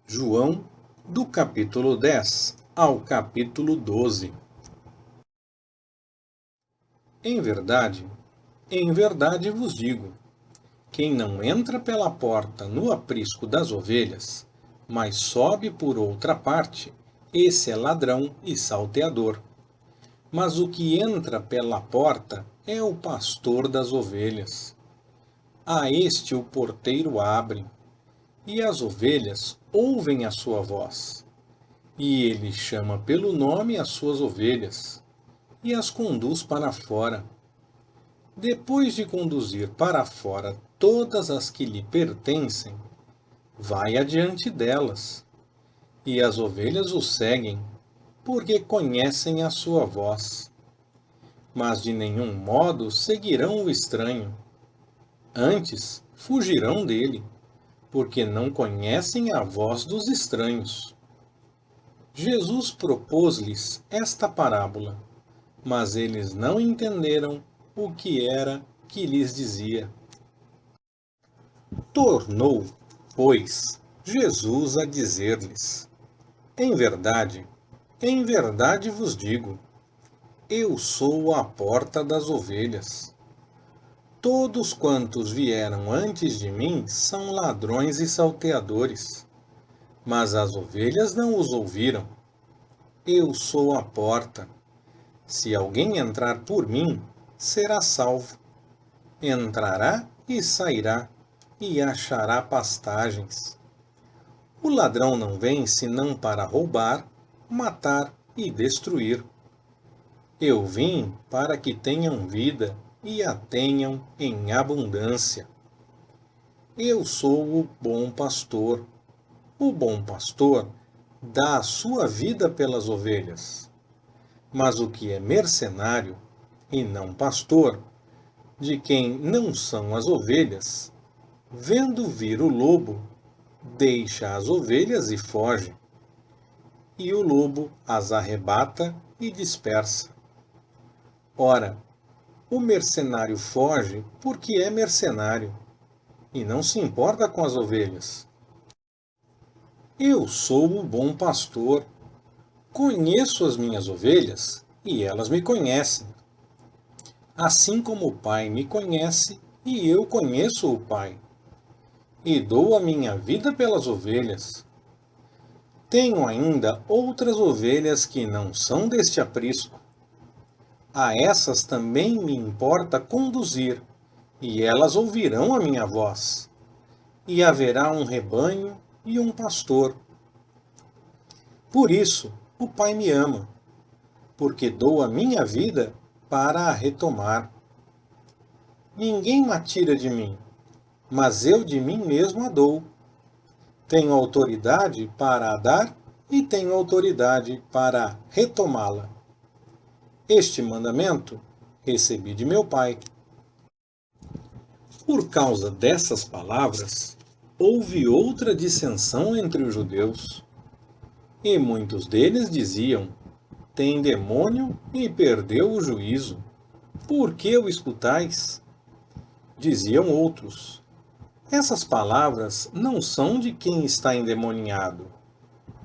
João, do capítulo 10 ao capítulo 12. Em verdade vos digo, quem não entra pela porta no aprisco das ovelhas, mas sobe por outra parte, esse é ladrão e salteador. Mas o que entra pela porta é o pastor das ovelhas. A este o porteiro abre, e as ovelhas ouvem a sua voz. E ele chama pelo nome as suas ovelhas, e as conduz para fora. Depois de conduzir para fora todas as que lhe pertencem, vai adiante delas, e as ovelhas o seguem, porque conhecem a sua voz. Mas de nenhum modo seguirão o estranho. Antes, fugirão dele, porque não conhecem a voz dos estranhos. Jesus propôs-lhes esta parábola, mas eles não entenderam o que era que lhes dizia. Tornou, pois, Jesus a dizer-lhes: em verdade vos digo, eu sou a porta das ovelhas. Todos quantos vieram antes de mim são ladrões e salteadores, mas as ovelhas não os ouviram. Eu sou a porta. Se alguém entrar por mim, será salvo. Entrará e sairá, e achará pastagens. O ladrão não vem senão para roubar, matar e destruir. Eu vim para que tenham vida e a tenham em abundância. Eu sou o bom pastor. O bom pastor dá a sua vida pelas ovelhas. Mas o que é mercenário e não pastor, de quem não são as ovelhas, vendo vir o lobo, deixa as ovelhas e foge. E o lobo as arrebata e dispersa. Ora, o mercenário foge porque é mercenário e não se importa com as ovelhas. Eu sou o bom pastor. Conheço as minhas ovelhas e elas me conhecem. Assim como o Pai me conhece e eu conheço o Pai, e dou a minha vida pelas ovelhas. Tenho ainda outras ovelhas que não são deste aprisco. A essas também me importa conduzir, e elas ouvirão a minha voz. E haverá um rebanho e um pastor. Por isso, o Pai me ama, porque dou a minha vida para a retomar. Ninguém a tira de mim, mas eu de mim mesmo a dou. Tenho autoridade para a dar e tenho autoridade para retomá-la. Este mandamento recebi de meu Pai. Por causa dessas palavras, houve outra dissensão entre os judeus. E muitos deles diziam: tem demônio e perdeu o juízo. Por que o escutais? Diziam outros: essas palavras não são de quem está endemoniado.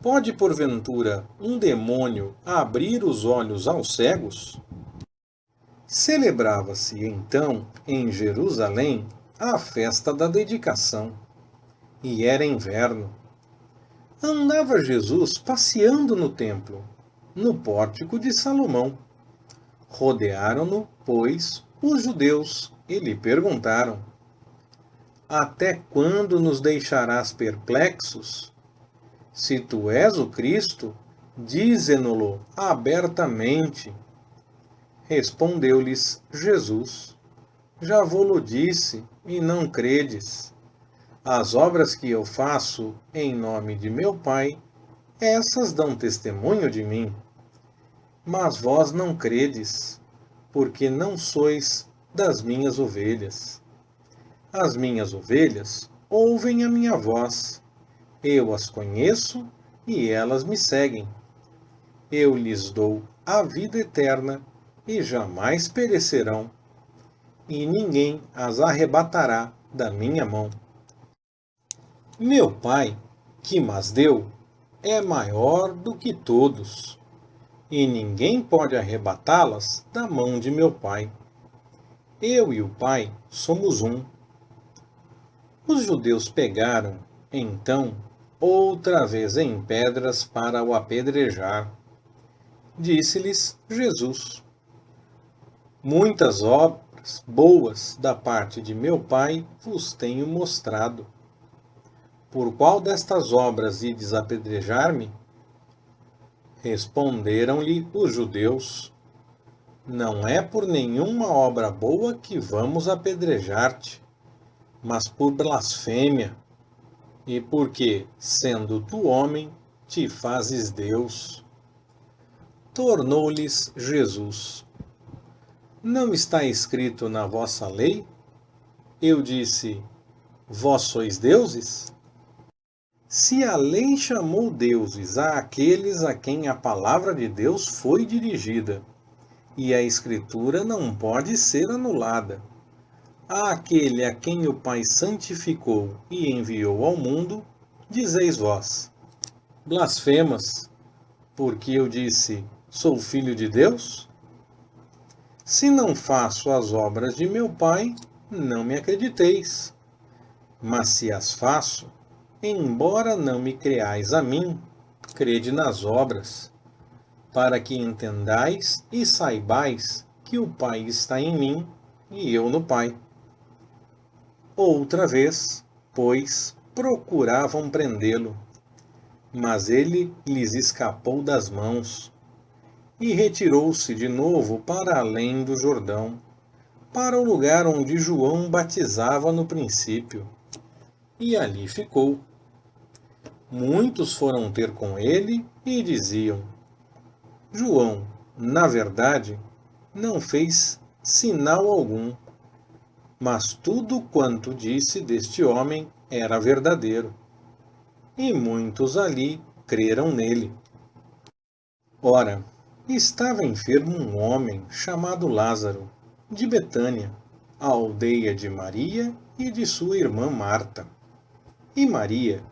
Pode, porventura, um demônio abrir os olhos aos cegos? Celebrava-se, então, em Jerusalém, a festa da dedicação. E era inverno. Andava Jesus passeando no templo, no pórtico de Salomão. Rodearam-no, pois, os judeus e lhe perguntaram: até quando nos deixarás perplexos? Se tu és o Cristo, dize-no-lo abertamente. Respondeu-lhes Jesus: já vo-lo disse, e não credes. As obras que eu faço em nome de meu Pai, essas dão testemunho de mim. Mas vós não credes, porque não sois das minhas ovelhas. As minhas ovelhas ouvem a minha voz. Eu as conheço e elas me seguem. Eu lhes dou a vida eterna e jamais perecerão, e ninguém as arrebatará da minha mão. Meu Pai, que mas deu é maior do que todos, e ninguém pode arrebatá-las da mão de meu Pai. Eu e o Pai somos um. Os judeus pegaram, então, outra vez em pedras para o apedrejar. Disse-lhes Jesus: Muitas obras boas da parte de meu Pai vos tenho mostrado. Por qual destas obras ides apedrejar-me? Responderam-lhe os judeus: Não é por nenhuma obra boa que vamos apedrejar-te, mas por blasfêmia, e porque, sendo tu homem, te fazes Deus. Tornou-lhes Jesus: Não está escrito na vossa lei? Eu disse: Vós sois deuses? Se a lei chamou deuses àqueles a quem a palavra de Deus foi dirigida, e a Escritura não pode ser anulada, àquele a quem o Pai santificou e enviou ao mundo, dizeis vós: Blasfemas, porque eu disse: Sou filho de Deus? Se não faço as obras de meu Pai, não me acrediteis. Mas se as faço, embora não me creais a mim, crede nas obras, para que entendais e saibais que o Pai está em mim e eu no Pai. Outra vez, pois, procuravam prendê-lo, mas ele lhes escapou das mãos e retirou-se de novo para além do Jordão, para o lugar onde João batizava no princípio, e ali ficou. Muitos foram ter com ele e diziam: João, na verdade, não fez sinal algum, mas tudo quanto disse deste homem era verdadeiro. E muitos ali creram nele. Ora, estava enfermo um homem chamado Lázaro, de Betânia, a aldeia de Maria e de sua irmã Marta. E Maria,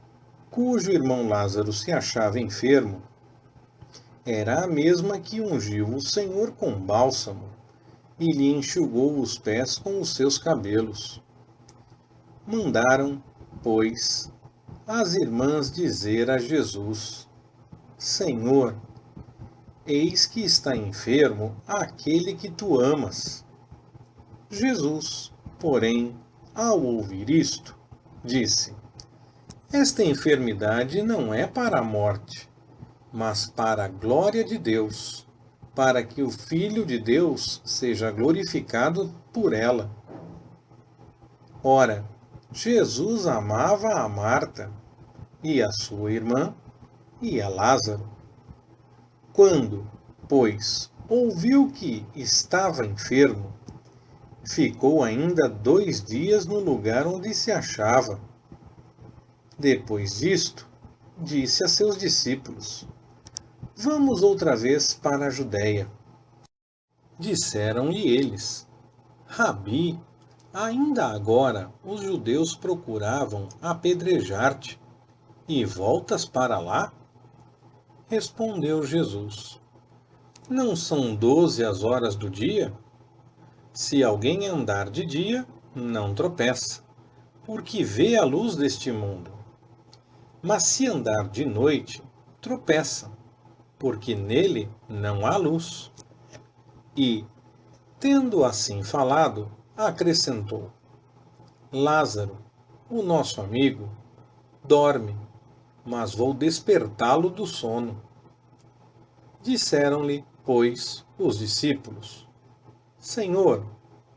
cujo irmão Lázaro se achava enfermo, era a mesma que ungiu o Senhor com bálsamo e lhe enxugou os pés com os seus cabelos. Mandaram, pois, as irmãs dizer a Jesus: Senhor, eis que está enfermo aquele que tu amas. Jesus, porém, ao ouvir isto, disse: Esta enfermidade não é para a morte, mas para a glória de Deus, para que o Filho de Deus seja glorificado por ela. Ora, Jesus amava a Marta, e a sua irmã, e a Lázaro. Quando, pois, ouviu que estava enfermo, ficou ainda 2 dias no lugar onde se achava. Depois disto, disse a seus discípulos: Vamos outra vez para a Judéia. Disseram-lhe eles: Rabi, ainda agora os judeus procuravam apedrejar-te, e voltas para lá? Respondeu Jesus: Não são 12 as horas do dia? Se alguém andar de dia, não tropeça, porque vê a luz deste mundo. Mas se andar de noite, tropeça, porque nele não há luz. E, tendo assim falado, acrescentou: Lázaro, o nosso amigo, dorme, mas vou despertá-lo do sono. Disseram-lhe, pois, os discípulos: Senhor,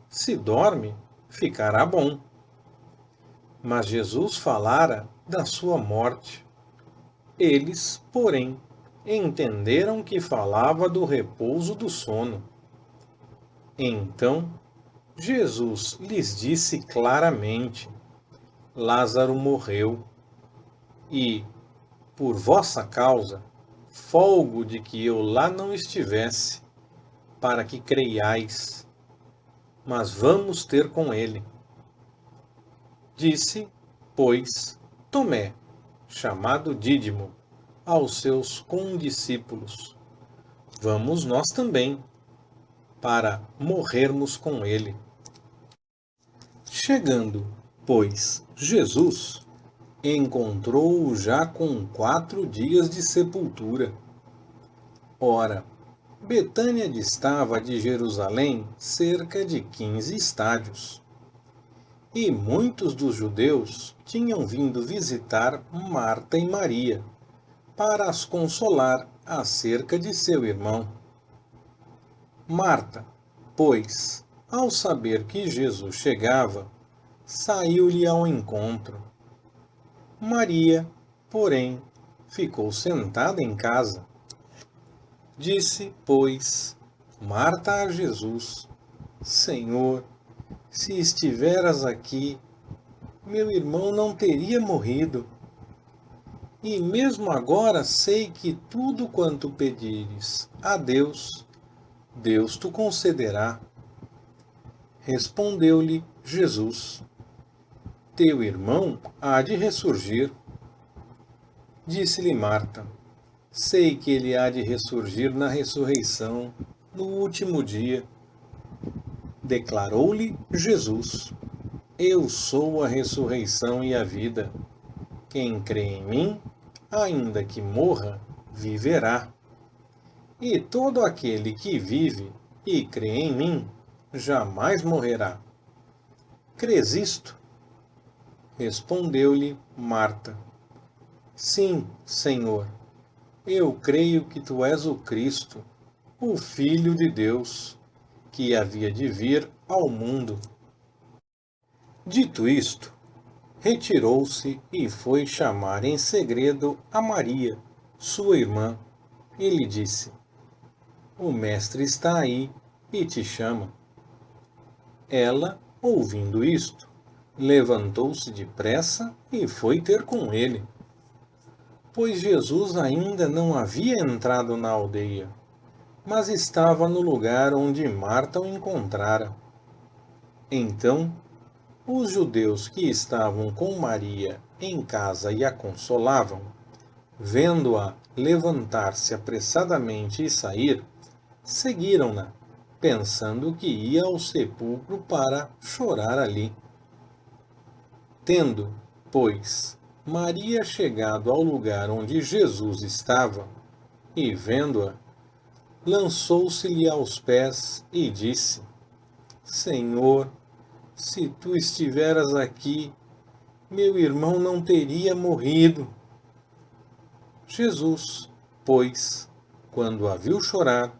se dorme, ficará bom. Mas Jesus falara da sua morte. Eles, porém, entenderam que falava do repouso do sono. Então, Jesus lhes disse claramente: Lázaro morreu, e, por vossa causa, folgo de que eu lá não estivesse, para que creiais, mas vamos ter com ele. Disse, pois, Tomé, chamado Dídimo, aos seus condiscípulos: Vamos nós também, para morrermos com ele. Chegando, pois, Jesus, encontrou-o já com 4 dias de sepultura. Ora, Betânia distava de Jerusalém cerca de 15 estádios. E muitos dos judeus tinham vindo visitar Marta e Maria, para as consolar acerca de seu irmão. Marta, pois, ao saber que Jesus chegava, saiu-lhe ao encontro. Maria, porém, ficou sentada em casa. Disse, pois, Marta a Jesus: Senhor, se estiveras aqui, meu irmão não teria morrido. E mesmo agora sei que tudo quanto pedires a Deus, Deus te concederá. Respondeu-lhe Jesus: Teu irmão há de ressurgir. Disse-lhe Marta: Sei que ele há de ressurgir na ressurreição, no último dia. Declarou-lhe Jesus: Eu sou a ressurreição e a vida. Quem crê em mim, ainda que morra, viverá. E todo aquele que vive e crê em mim, jamais morrerá. Crês isto? Respondeu-lhe Marta: Sim, Senhor, eu creio que tu és o Cristo, o Filho de Deus, que havia de vir ao mundo. Dito isto, retirou-se e foi chamar em segredo a Maria, sua irmã, e lhe disse: O mestre está aí e te chama. Ela, ouvindo isto, levantou-se depressa e foi ter com ele. Pois Jesus ainda não havia entrado na aldeia, mas estava no lugar onde Marta o encontrara. Então, os judeus que estavam com Maria em casa e a consolavam, vendo-a levantar-se apressadamente e sair, seguiram-na, pensando que ia ao sepulcro para chorar ali. Tendo, pois, Maria chegado ao lugar onde Jesus estava, e vendo-a, lançou-se-lhe aos pés e disse: Senhor, se tu estiveras aqui, meu irmão não teria morrido. Jesus, pois, quando a viu chorar,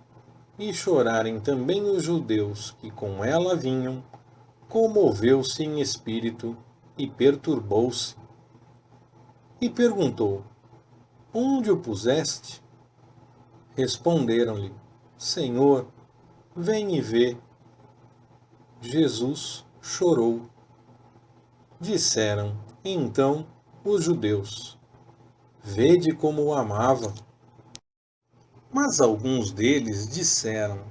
e chorarem também os judeus que com ela vinham, comoveu-se em espírito e perturbou-se. E perguntou: Onde o puseste? Responderam-lhe: Senhor, vem e vê. Jesus chorou. Disseram, então, os judeus: Vede como o amava. Mas alguns deles disseram: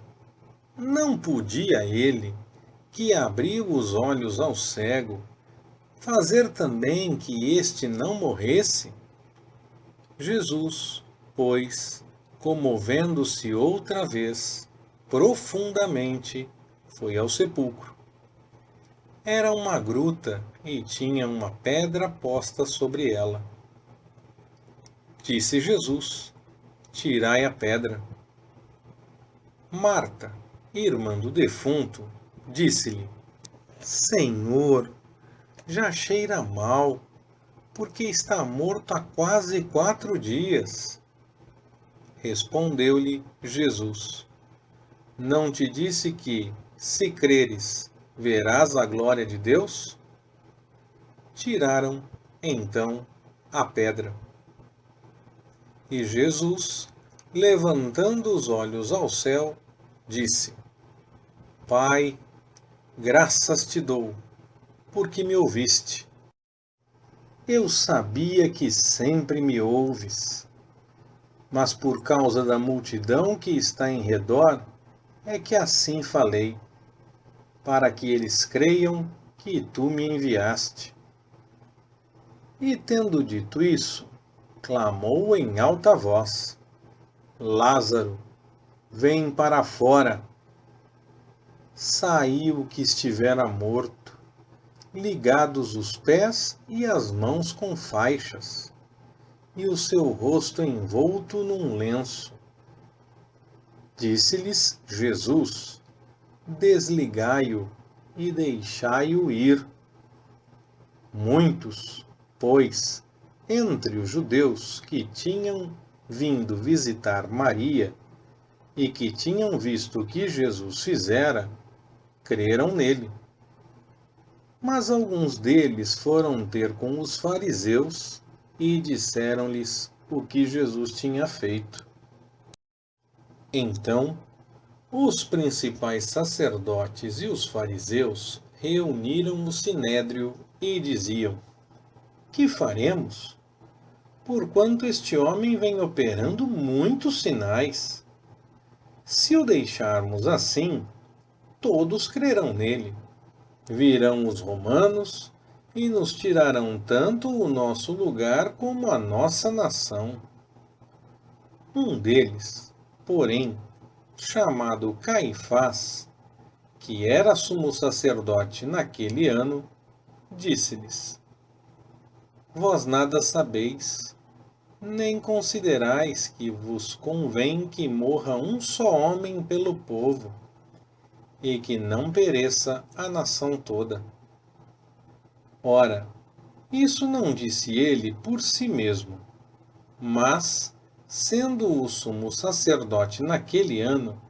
Não podia ele, que abriu os olhos ao cego, fazer também que este não morresse? Jesus, pois, comovendo-se outra vez, profundamente, foi ao sepulcro. Era uma gruta e tinha uma pedra posta sobre ela. Disse Jesus: Tirai a pedra. Marta, irmã do defunto, disse-lhe: Senhor, já cheira mal, porque está morto há quase 4 dias. Respondeu-lhe Jesus: Não te disse que, se creres, verás a glória de Deus? Tiraram, então, a pedra. E Jesus, levantando os olhos ao céu, disse: Pai, graças te dou, porque me ouviste. Eu sabia que sempre me ouves, mas por causa da multidão que está em redor, é que assim falei, para que eles creiam que tu me enviaste. E tendo dito isso, clamou em alta voz: Lázaro, vem para fora. Saiu o que estivera morto, ligados os pés e as mãos com faixas, e o seu rosto envolto num lenço. Disse-lhes Jesus: desligai-o e deixai-o ir. Muitos, pois, entre os judeus que tinham vindo visitar Maria e que tinham visto o que Jesus fizera, creram nele. Mas alguns deles foram ter com os fariseus e disseram-lhes o que Jesus tinha feito. Então, os principais sacerdotes e os fariseus reuniram o sinédrio e diziam: que faremos? Porquanto este homem vem operando muitos sinais. Se o deixarmos assim, todos crerão nele. Virão os romanos e nos tirarão tanto o nosso lugar como a nossa nação. Um deles, porém, chamado Caifás, que era sumo sacerdote naquele ano, disse-lhes: vós nada sabeis, nem considerais que vos convém que morra um só homem pelo povo, e que não pereça a nação toda. Ora, isso não disse ele por si mesmo, mas, sendo o sumo sacerdote naquele ano,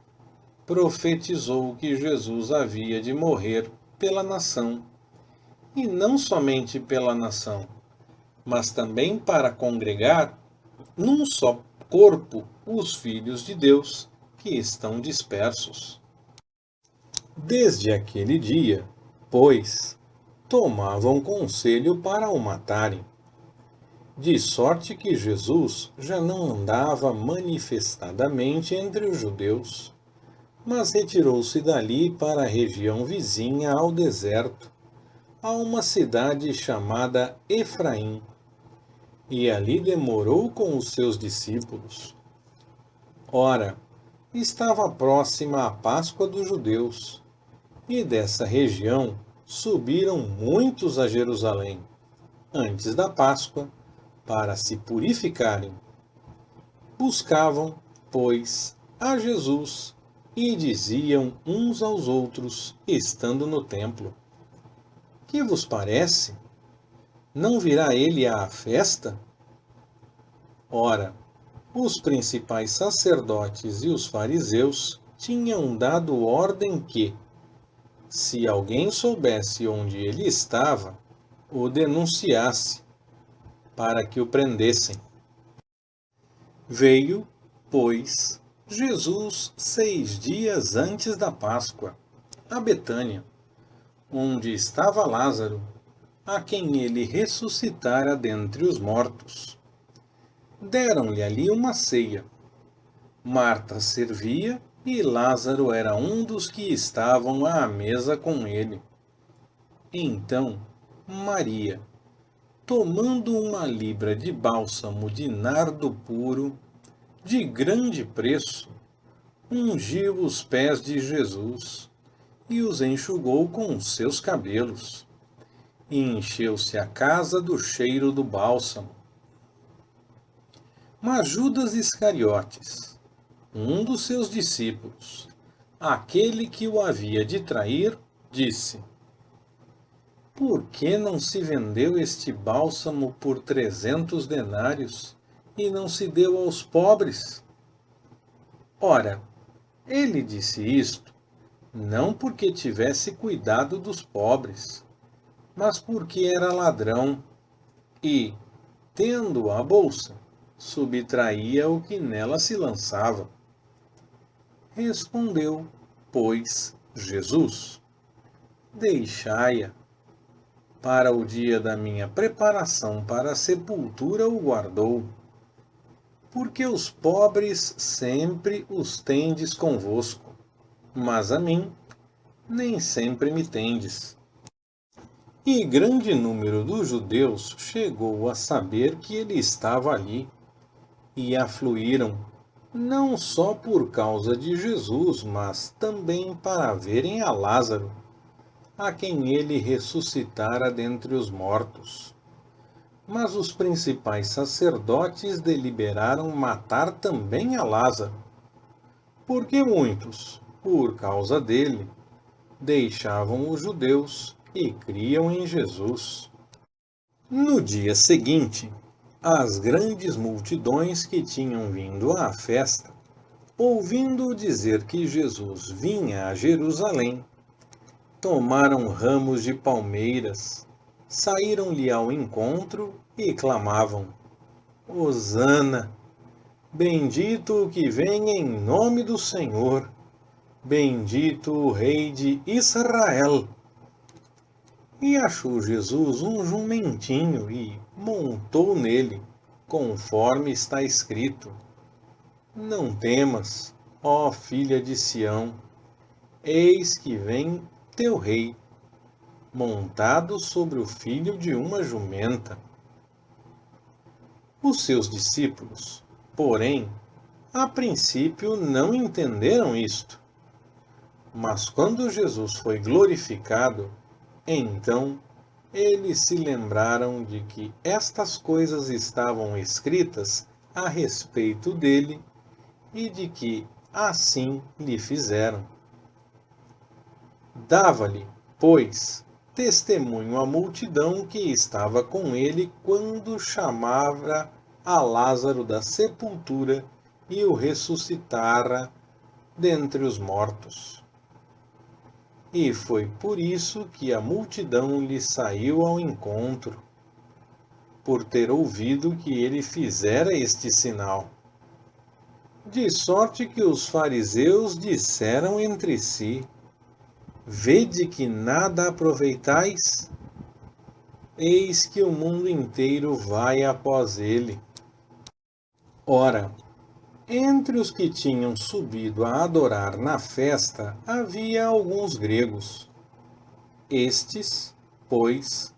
profetizou que Jesus havia de morrer pela nação, e não somente pela nação, mas também para congregar num só corpo os filhos de Deus que estão dispersos. Desde aquele dia, pois, tomavam conselho para o matarem, de sorte que Jesus já não andava manifestadamente entre os judeus, mas retirou-se dali para a região vizinha ao deserto, a uma cidade chamada Efraim, e ali demorou com os seus discípulos. Ora, estava próxima a Páscoa dos judeus, e dessa região subiram muitos a Jerusalém, antes da Páscoa, para se purificarem. Buscavam, pois, a Jesus, e diziam uns aos outros, estando no templo: que vos parece? Não virá ele à festa? Ora, os principais sacerdotes e os fariseus tinham dado ordem que, se alguém soubesse onde ele estava, o denunciasse, para que o prendessem. Veio, pois, Jesus 6 dias antes da Páscoa, a Betânia, onde estava Lázaro, a quem ele ressuscitara dentre os mortos. Deram-lhe ali uma ceia. Marta servia e Lázaro era um dos que estavam à mesa com ele. Então, Maria, tomando uma libra de bálsamo de nardo puro, de grande preço, ungiu os pés de Jesus e os enxugou com os seus cabelos, e encheu-se a casa do cheiro do bálsamo. Mas Judas Iscariotes, um dos seus discípulos, aquele que o havia de trair, disse: por que não se vendeu este bálsamo por 300 denários e não se deu aos pobres? Ora, ele disse isto, não porque tivesse cuidado dos pobres, mas porque era ladrão e, tendo a bolsa, subtraía o que nela se lançava. Respondeu, pois, Jesus: deixai-a. Para o dia da minha preparação para a sepultura o guardou. Porque os pobres sempre os tendes convosco, mas a mim nem sempre me tendes. E grande número dos judeus chegou a saber que ele estava ali, e afluíram, não só por causa de Jesus, mas também para verem a Lázaro, a quem ele ressuscitara dentre os mortos. Mas os principais sacerdotes deliberaram matar também a Lázaro, porque muitos, por causa dele, deixavam os judeus e criam em Jesus. No dia seguinte, as grandes multidões que tinham vindo à festa, ouvindo dizer que Jesus vinha a Jerusalém, tomaram ramos de palmeiras, saíram-lhe ao encontro e clamavam: Hosana! Bendito o que vem em nome do Senhor! Bendito o Rei de Israel! E achou Jesus um jumentinho e montou nele, conforme está escrito: Não temas, ó filha de Sião, eis que vem teu rei, montado sobre o filho de uma jumenta. Os seus discípulos, porém, a princípio não entenderam isto. Mas quando Jesus foi glorificado, então eles se lembraram de que estas coisas estavam escritas a respeito dele e de que assim lhe fizeram. Dava-lhe, pois, testemunho à multidão que estava com ele quando chamava a Lázaro da sepultura e o ressuscitara dentre os mortos. E foi por isso que a multidão lhe saiu ao encontro, por ter ouvido que ele fizera este sinal. De sorte que os fariseus disseram entre si: Vede que nada aproveitais? Eis que o mundo inteiro vai após ele. Ora, entre os que tinham subido a adorar na festa havia alguns gregos. Estes, pois,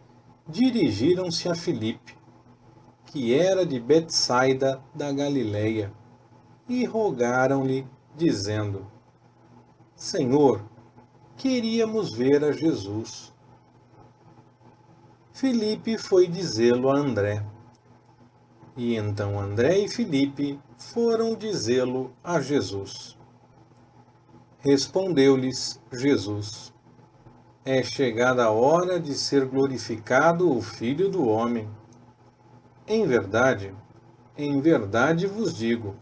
dirigiram-se a Filipe, que era de Betsaida da Galileia, e rogaram-lhe, dizendo: Senhor, queríamos ver a Jesus. Filipe foi dizê-lo a André. E então André e Filipe foram dizê-lo a Jesus. Respondeu-lhes Jesus: É chegada a hora de ser glorificado o Filho do Homem. Em verdade vos digo,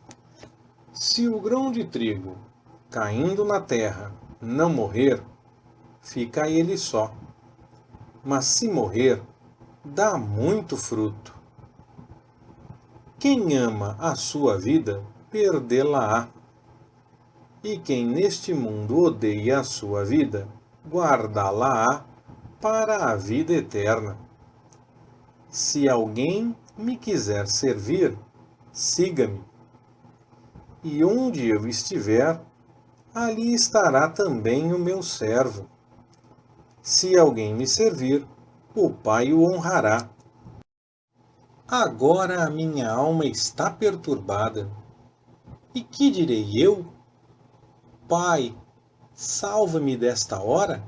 se o grão de trigo, caindo na terra, não morrer, fica ele só. Mas se morrer, dá muito fruto. Quem ama a sua vida, perdê-la-á. E quem neste mundo odeia a sua vida, guardá-la-á para a vida eterna. Se alguém me quiser servir, siga-me. E onde eu estiver, ali estará também o meu servo. Se alguém me servir, o Pai o honrará. Agora a minha alma está perturbada. E que direi eu? Pai, salva-me desta hora?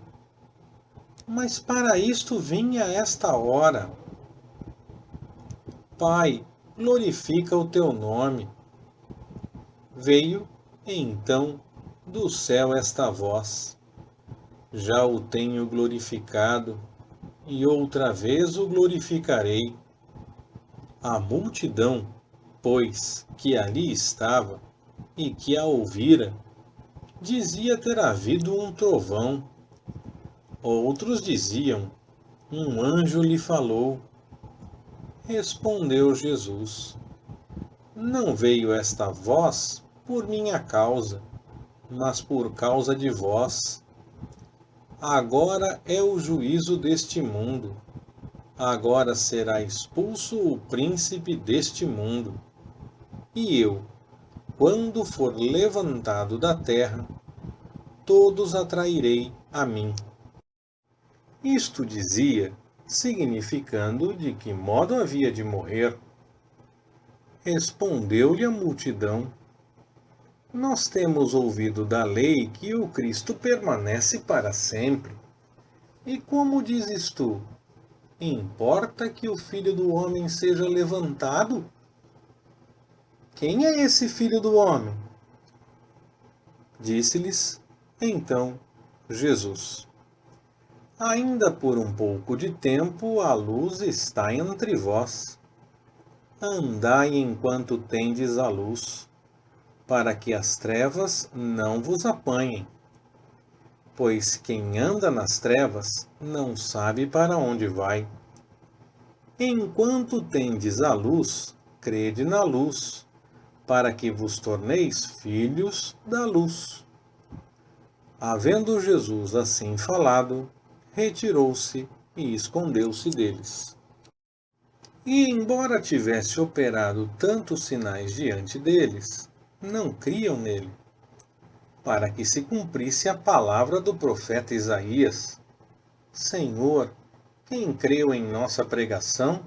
Mas para isto vim a esta hora. Pai, glorifica o teu nome. Veio, então, do céu esta voz: Já o tenho glorificado, e outra vez o glorificarei. A multidão, pois, que ali estava, e que a ouvira, dizia ter havido um trovão. Outros diziam: Um anjo lhe falou. Respondeu Jesus: Não veio esta voz por minha causa, mas por causa de vós. Agora é o juízo deste mundo. Agora será expulso o príncipe deste mundo. E eu, quando for levantado da terra, todos atrairei a mim. Isto dizia, significando de que modo havia de morrer. Respondeu-lhe a multidão: Nós temos ouvido da lei que o Cristo permanece para sempre. E como dizes tu? Importa que o Filho do Homem seja levantado? Quem é esse Filho do Homem? Disse-lhes então Jesus: Ainda por um pouco de tempo a luz está entre vós. Andai enquanto tendes a luz, para que as trevas não vos apanhem. Pois quem anda nas trevas não sabe para onde vai. Enquanto tendes a luz, crede na luz, para que vos torneis filhos da luz. Havendo Jesus assim falado, retirou-se e escondeu-se deles. E embora tivesse operado tantos sinais diante deles, não criam nele, para que se cumprisse a palavra do profeta Isaías: Senhor, quem creu em nossa pregação?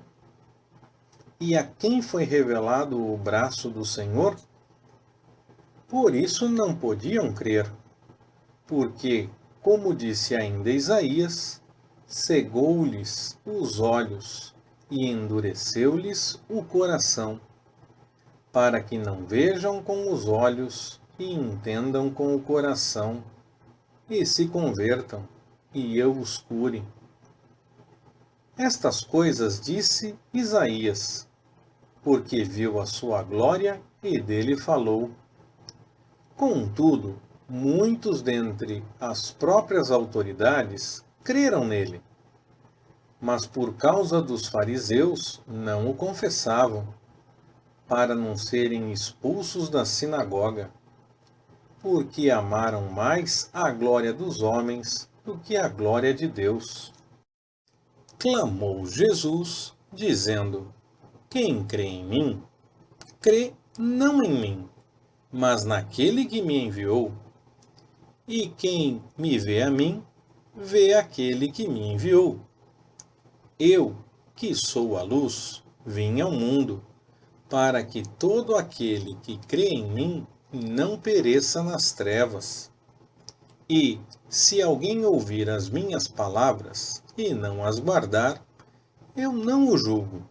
E a quem foi revelado o braço do Senhor? Por isso não podiam crer, porque, como disse ainda Isaías, cegou-lhes os olhos e endureceu-lhes o coração, para que não vejam com os olhos e entendam com o coração, e se convertam, e eu os cure. Estas coisas disse Isaías, porque viu a sua glória e dele falou. Contudo, muitos dentre as próprias autoridades creram nele, mas por causa dos fariseus não o confessavam, para não serem expulsos da sinagoga, porque amaram mais a glória dos homens do que a glória de Deus. Clamou Jesus, dizendo: Quem crê em mim, crê não em mim, mas naquele que me enviou. E quem me vê a mim, vê aquele que me enviou. Eu, que sou a luz, vim ao mundo, para que todo aquele que crê em mim não pereça nas trevas. E, se alguém ouvir as minhas palavras e não as guardar, eu não o julgo.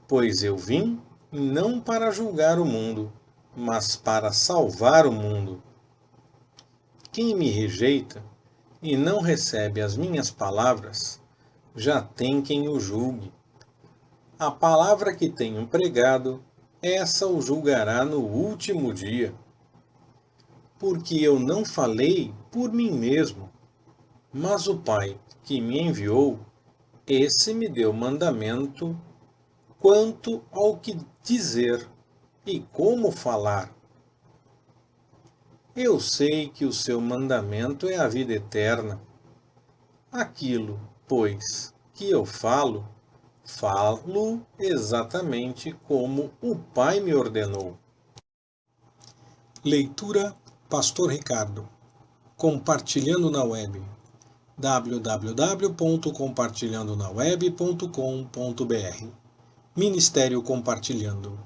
Pois eu vim não para julgar o mundo, mas para salvar o mundo. Quem me rejeita e não recebe as minhas palavras, já tem quem o julgue. A palavra que tenho pregado, essa o julgará no último dia. Porque eu não falei por mim mesmo, mas o Pai que me enviou, esse me deu mandamento quanto ao que dizer e como falar. Eu sei que o seu mandamento é a vida eterna. Aquilo, pois, que eu falo exatamente como o Pai me ordenou. Leitura Pastor Ricardo. Compartilhando na web. www.compartilhandonaweb.com.br Ministério Compartilhando.